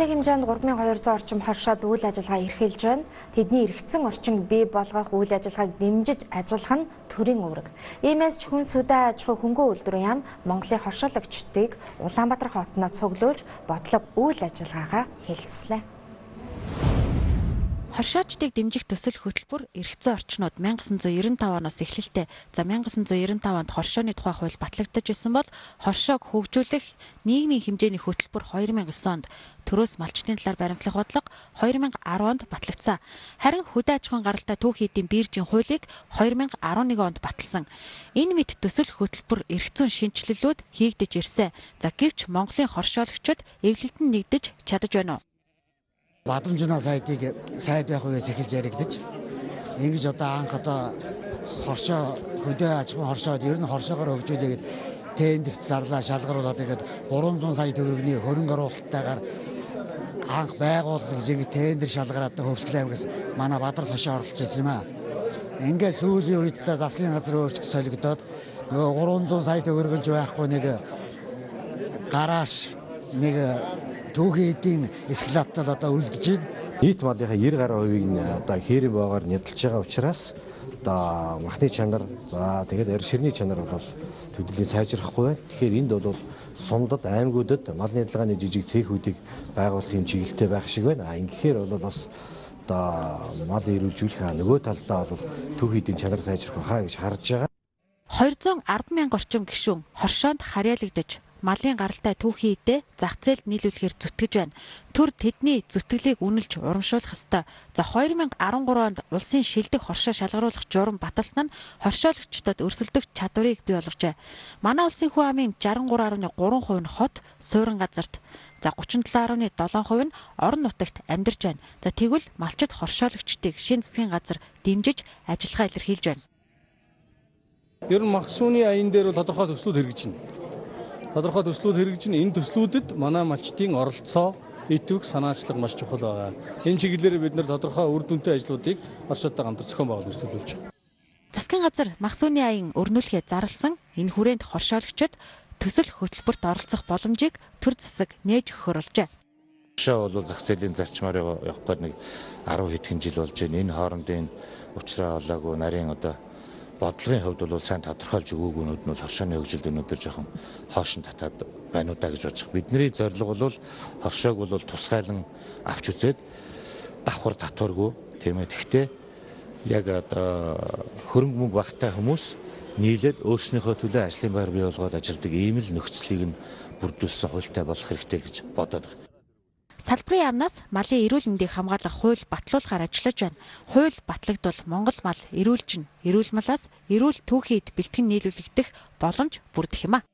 Хэмжээнд 3200 орчим хоршоод үйл ажиллагаа эрхэлж байна. Тэдний эргэцсэн орчинг бий болгох үйл ажиллагааг дэмжиж ажиллах нь төрийн үүрэг. Иймээс ч хүн сүдэ аж ахуй хөнгөө үйлдвэрийн яам Монголын хоршоолагчдыг Улаанбаатар хотноо цуглуулж бодлого үйл ажиллагаагаа хэлэлцлээ. Хоршоочдыг дэмжих төсөл хөтөлбөр эргэцсэн орчнууд 1995 оноос эхлэлтэй 1995 онд хоршооны тухай хууль батлагдаж байсан бол хоршоог хөгжүүлэх нийгмийн хэмжээний хөтөлбөр 2009 онд төрөөс малчтын талаар баримтлах бодлого 2010 онд батлагдсан. Харин хөдөө аж ахуйн гаралтай түүх эдийн биржийн хуулийг 2011 онд баталсан. Энэ мэт төсөл хөтөлбөр эргэцсэн шинжилэлүүд хийгдэж ирсэн. За гэвч Монголын хоршоологчид эвлэлтэнд нэгдэж чадаж байна уу? Бадамжина сайдыг сайд байх үеэс эхэлж яригдаж ингэж анх хоршоо хөдөө аж ахуйн хоршоод ер нь хоршоогоор хөгжүүлээд тендерт зарлаа шалгаруулад ингээд 300 сая төгрөгийн хөрөнгө оруулалттайгаар анх байгуулах гэж тендер шалгараад Хөвсгөл аймгаас манай Бадрал хошоо оролцож ирсэн юм аа. Ингээд сүүлийн үед засгийн газар өөрчлөлт солигдоод нөгөө 300 сая төгрөгөж байхгүй нэг гараж нэг түүхийн эдийн эскалатор үлдэж байна. Нийт малынхаа 90 гаруй хувийг нь хээрийн боогоор нядалж байгаа учраас махны чанар тэгээд ширний чанар бол төдийлөн сайжрахгүй байна. Тэгэхээр энд бол сумдад аймагуудад малын нядалгааны жижиг цехүүдийг байгуулах юм чиглэлтэй байх шиг байна. Ингэхээр бол бас мал ирүүлжүүлэх нөгөө талдаа бол түүхийн эдийн чанар сайжрах хаа гэж харж байгаа. 210 мянга орчим гишүүн хоршоонд харьяалагдаж малын гаралтай түүхийн эдээ зах зээлд нийлүүлэхээр зүтгэж байна. Төр тэдний зүтгэлийг үнэлж урамшуулах ёстой. За 2013 онд улсын шилдэг хоршоо шалгаруулах журам баталсан нь хоршоологчдод өрсөлдөх чадварыг бий болгожээ. Манай улсын хүн амын 63.3% нь хот, суурин газарт. За 37.7% нь орон нутагт амьдарч байна. За тэгвэл малчид хоршоологчдыг шинэ засгийн газар дэмжиж ажиллагаа илэрхийлж байна. Ер нь махсууны аян дээр бол тодорхой төслүүд хэрэгжинэ. Тодорхой төслүүд хэрэгжинэ. Энэ төслүүдэд манай малчдын оролцоо, итвэх санаачлаг маш чухал байгаа. Энэ чиглэлээр бид нар тодорхой үр дүнтэй ажлуудыг оршуудтай хамтар зохион байгуулж төлөвлөж байгаа. Засгийн газар махсууны аян өрнүүлэхээ зарласан энэ хүрээнд хоршоологчид төсөл хөтөлбөрт оролцох боломжийг төр засаг нээж өгөхөр болжээ. Хоршоо бол зах зээлийн зарчмаар явахгүй нэг 10 хэдхэн жил болж байна. Энэ хоорондын учраа олоогүй нарийн бодлогын хувьд бол сайн тодорхойлж өгөөгүүнүүд нь хоршооны хөгжилд өнөөдөр жоохон хоошин татаад байна уу да гэж бодчих. Бидний зорилго бол хоршоог бол тусгайлан авч үзээд давхар татваргүй тийм ээ. Гэхдээ яг хөрөнгө мөнгө багтай хүмүүс нийлээд өөрснийхөө төлөө ажлын байр бий болгоод ажилдаг ийм л нөхцөлийг нь бүрдүүлсэн хуультай болох хэрэгтэй гэж бодоод байна. Салбарын яамнаас малын эрүүл мэндийг хамгаалах хууль батлуулахаар ажиллаж байна. Хууль батлагдвал Монгол мал эрүүл малаас эрүүл түүхийд бэлтгэн нийлүүлэгдэх боломж бүрдэх юм а.